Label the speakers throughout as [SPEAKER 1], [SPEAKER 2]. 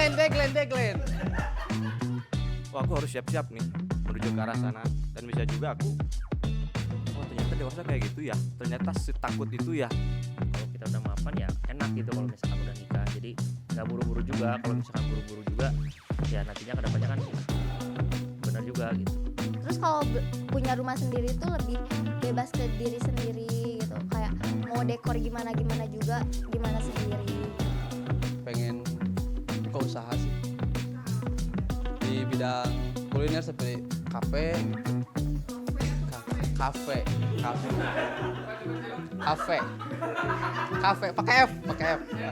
[SPEAKER 1] Tagline.
[SPEAKER 2] Oh, aku harus siap-siap nih menuju ke arah sana, dan bisa juga aku, oh ternyata dewasa kayak gitu ya, ternyata setakut itu ya.
[SPEAKER 3] Kalau kita udah mapan ya enak gitu kalau misalkan udah nikah, jadi nggak buru-buru juga. Kalau misalkan buru-buru juga ya nantinya kedepannya kan benar juga gitu.
[SPEAKER 4] Terus kalau punya rumah sendiri tuh lebih bebas ke diri sendiri gitu, kayak mau dekor gimana juga gimana sendiri.
[SPEAKER 1] Pengen buka usaha sih di bidang kuliner seperti kafe pakai F ya.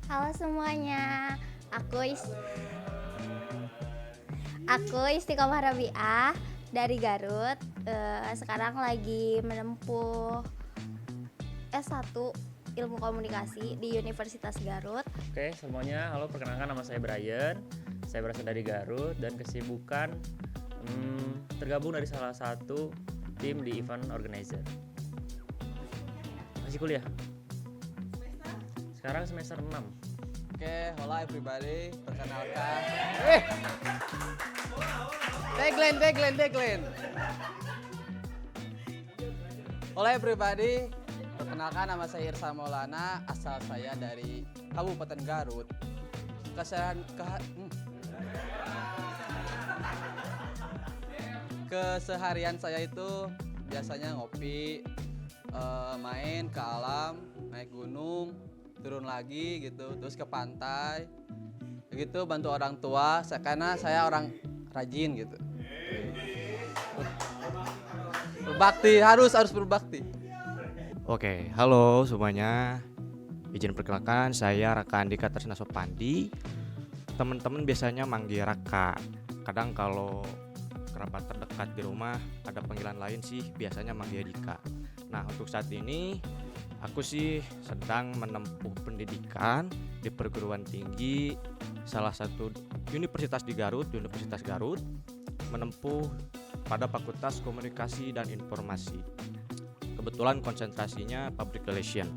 [SPEAKER 4] Halo semuanya, aku Istiqomah Rabi'ah dari Garut. Sekarang lagi menempuh S1 Ilmu Komunikasi di Universitas Garut.
[SPEAKER 3] Oke semuanya, halo, perkenalkan nama saya Brian. Saya berasal dari Garut dan kesibukan tergabung dari salah satu tim di event organizer. Masih kuliah? Sekarang semester 6.
[SPEAKER 1] Oke, hola everybody, perkenalkan. Tagline. Hola everybody, perkenalkan nama saya Irsa Maulana, asal saya dari Kabupaten Garut. Keseharian saya itu biasanya ngopi, main ke alam, naik gunung, turun lagi gitu, terus ke pantai, gitu, bantu orang tua, karena saya orang rajin gitu. Berbakti, harus berbakti.
[SPEAKER 2] Oke, halo semuanya. Izin perkenalkan, saya Raka Andika Tresna Sopandi. Teman-teman biasanya manggil Raka. Kadang kalau kerabat terdekat di rumah ada panggilan lain sih, biasanya manggil Dika. Nah, untuk saat ini aku sih sedang menempuh pendidikan di perguruan tinggi salah satu universitas di Garut, Universitas Garut, menempuh pada Fakultas Komunikasi dan Informasi. Kebetulan konsentrasinya Public Relation.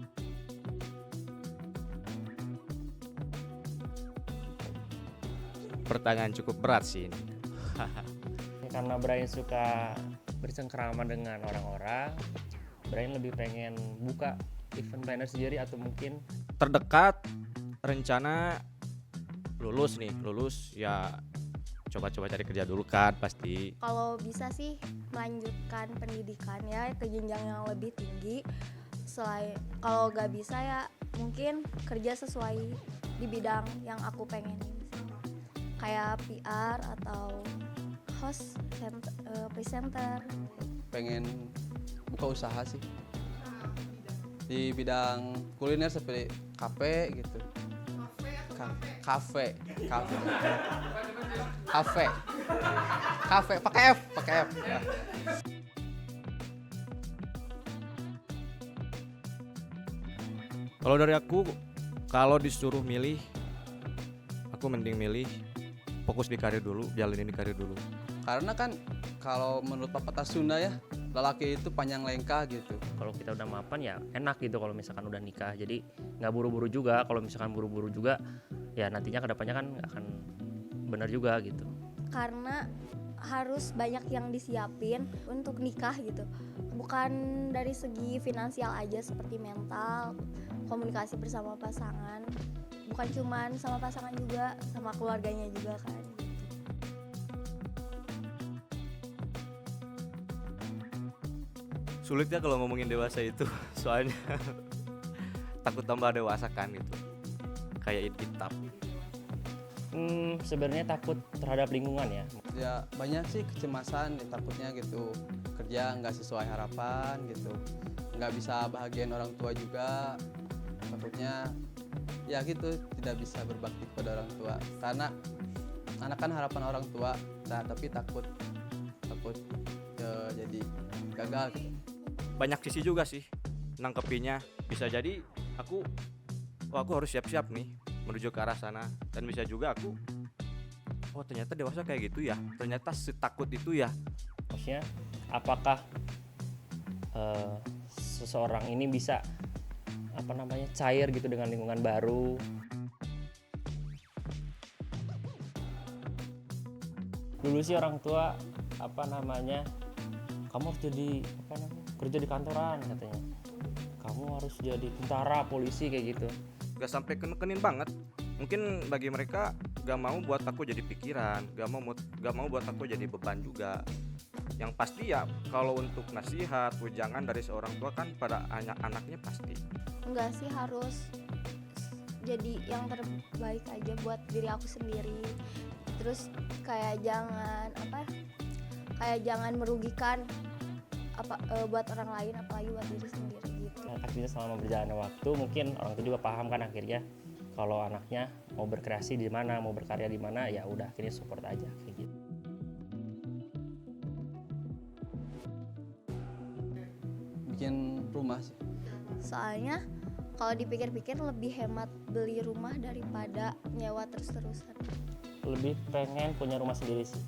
[SPEAKER 2] Pertanyaan cukup berat sih ini.
[SPEAKER 3] Karena Brian suka bersengkrama dengan orang-orang, Brian lebih pengen buka event planner sendiri, atau mungkin
[SPEAKER 2] Terdekat rencana lulus ya, coba-coba cari kerja dulu kan pasti.
[SPEAKER 4] Kalau bisa sih melanjutkan pendidikan ya ke jenjang yang lebih tinggi. Kalau gak bisa ya mungkin kerja sesuai di bidang yang aku pengenin, kayak PR atau host, presenter.
[SPEAKER 1] Pengen buka usaha sih di bidang kuliner seperti kafe gitu. Kafe pakai F ya.
[SPEAKER 2] Kalau dari aku, kalau disuruh milih, aku mending milih fokus di karir dulu, jalanin di karir dulu.
[SPEAKER 1] Karena kan kalau menurut pepatah Sunda ya, lelaki itu panjang lengkah gitu.
[SPEAKER 3] kalau kita udah mapan ya enak gitu kalau misalkan udah nikah, jadi nggak buru-buru juga. Kalau misalkan buru-buru juga ya nantinya kedepannya kan akan benar juga gitu.
[SPEAKER 4] Karena harus banyak yang disiapin untuk nikah gitu, bukan dari segi finansial aja, seperti mental, komunikasi bersama pasangan, bukan cuman sama pasangan juga, sama keluarganya juga kan.
[SPEAKER 2] Sulit ya kalau ngomongin dewasa itu, soalnya takut tambah dewasa kan gitu, kayak kitab.
[SPEAKER 3] Sebenarnya takut terhadap lingkungan ya.
[SPEAKER 1] Ya banyak sih kecemasan, ya, takutnya gitu kerja nggak sesuai harapan gitu, nggak bisa bahagiain orang tua juga, takutnya ya gitu tidak bisa berbakti kepada orang tua, karena anak kan harapan orang tua, nah, tapi takut jadi gagal gitu.
[SPEAKER 2] Banyak sisi juga sih nangkepinnya, bisa jadi aku harus siap-siap nih menuju ke arah sana, dan bisa juga aku oh ternyata dewasa kayak gitu ya, ternyata setakut itu ya.
[SPEAKER 3] Maksudnya apakah seseorang ini bisa cair gitu dengan lingkungan baru. Dulu sih orang tua kamu harus jadi kerja di kantoran katanya, kamu harus jadi tentara, polisi kayak gitu.
[SPEAKER 2] Gak sampai kenekenin banget. Mungkin bagi mereka gak mau buat aku jadi pikiran, gak mau buat aku jadi beban juga. Yang pasti ya kalau untuk nasihat, wejangan dari seorang tua kan pada anaknya pasti.
[SPEAKER 4] Enggak sih, harus jadi yang terbaik aja buat diri aku sendiri. Terus kayak jangan merugikan buat orang lain, apalagi buat diri sendiri gitu.
[SPEAKER 3] Akhirnya selama berjalannya waktu mungkin orang tua juga paham kan akhirnya kalau anaknya mau berkreasi di mana, mau berkarya di mana, ya udah akhirnya support aja kayak gitu.
[SPEAKER 1] Bikin rumah sih.
[SPEAKER 4] Soalnya kalau dipikir-pikir lebih hemat beli rumah daripada nyewa terus-terusan.
[SPEAKER 3] Lebih pengen punya rumah sendiri sih.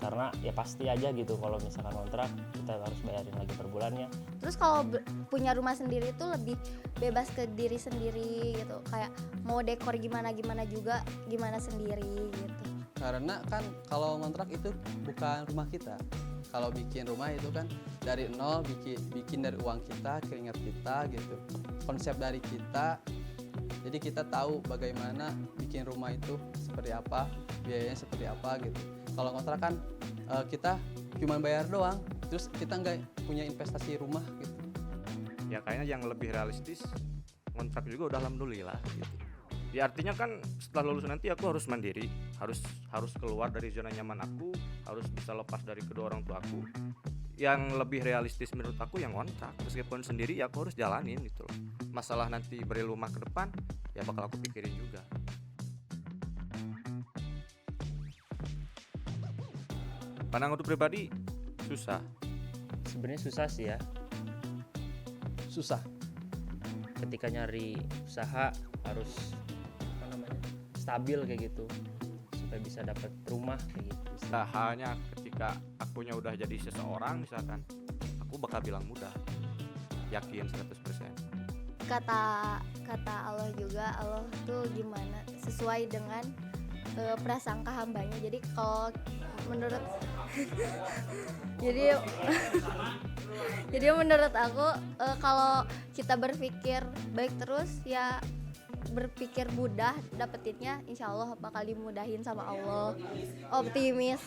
[SPEAKER 3] Karena ya pasti aja gitu kalau misalkan kontrak kita harus bayarin lagi per bulannya.
[SPEAKER 4] Terus kalau punya rumah sendiri itu lebih bebas ke diri sendiri gitu. Kayak mau dekor gimana juga gimana sendiri gitu.
[SPEAKER 1] Karena kan kalau kontrak itu bukan rumah kita. Kalau bikin rumah itu kan dari nol, bikin dari uang kita, keringat kita gitu. Konsep dari kita. Jadi kita tahu bagaimana bikin rumah itu seperti apa, biayanya seperti apa gitu. Kalau kontrak kan kita cuma bayar doang, terus kita nggak punya investasi rumah gitu.
[SPEAKER 2] Ya kayaknya yang lebih realistis kontrak juga udah alhamdulillah gitu. Ya artinya kan setelah lulus nanti aku harus mandiri, harus keluar dari zona nyaman aku, harus bisa lepas dari kedua orang tua aku. Yang lebih realistis menurut aku yang kontrak, meskipun sendiri ya aku harus jalanin gitu loh. Masalah nanti beri rumah ke depan ya bakal aku pikirin juga. Pandangan untuk pribadi susah.
[SPEAKER 3] Sebenarnya susah sih ya.
[SPEAKER 1] Susah.
[SPEAKER 3] Ketika nyari usaha harus stabil kayak gitu supaya bisa dapat rumah kayak gitu.
[SPEAKER 2] Nah, halnya ketika akunya udah jadi seseorang misalkan, aku bakal bilang mudah. Yakin 100%.
[SPEAKER 4] Kata Allah juga, Allah tuh gimana sesuai dengan prasangka hambanya. Jadi kalau menurut jadi menurut aku kalau kita berpikir baik terus ya, berpikir mudah, dapetinnya insya Allah bakal dimudahin sama Allah. Optimis.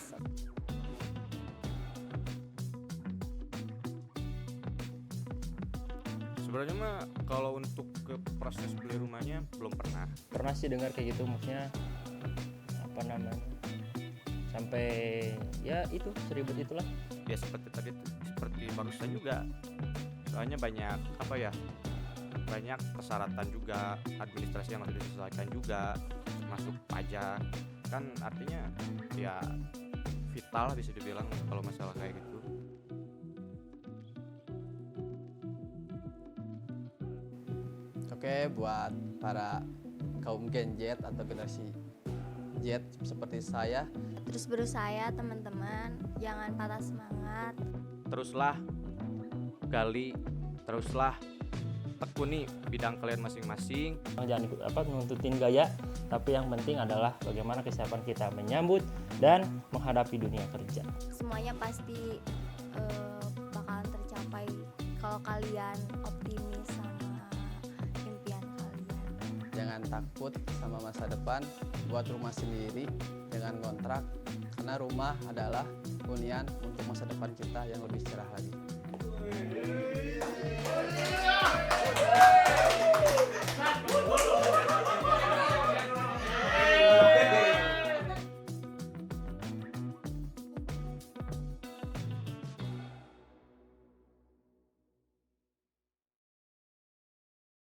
[SPEAKER 2] Sebenarnya mah kalau untuk ke proses beli rumahnya belum pernah.
[SPEAKER 3] Pernah sih dengar kayak gitu, maksudnya sampai ya itu seribet itulah.
[SPEAKER 2] Ya seperti tadi, seperti barusan juga. Soalnya banyak banyak persyaratan juga, administrasi yang harus diselesaikan juga, masuk pajak. Kan artinya ya vital bisa dibilang kalau masalah kayak gitu.
[SPEAKER 1] Oke, buat para kaum Gen Z atau generasi Z seperti saya,
[SPEAKER 4] Terus berusaha teman-teman, jangan patah semangat.
[SPEAKER 2] Teruslah gali, teruslah tekuni bidang kalian masing-masing.
[SPEAKER 3] Jangan ikut nuntutin gaya, tapi yang penting adalah bagaimana kesiapan kita menyambut dan menghadapi dunia kerja.
[SPEAKER 4] Semuanya pasti bakalan tercapai kalau kalian optimis sama impian kalian.
[SPEAKER 1] jangan takut sama masa depan, buat rumah sendiri dengan kontrak, karena rumah adalah hunian untuk masa depan kita yang lebih cerah lagi.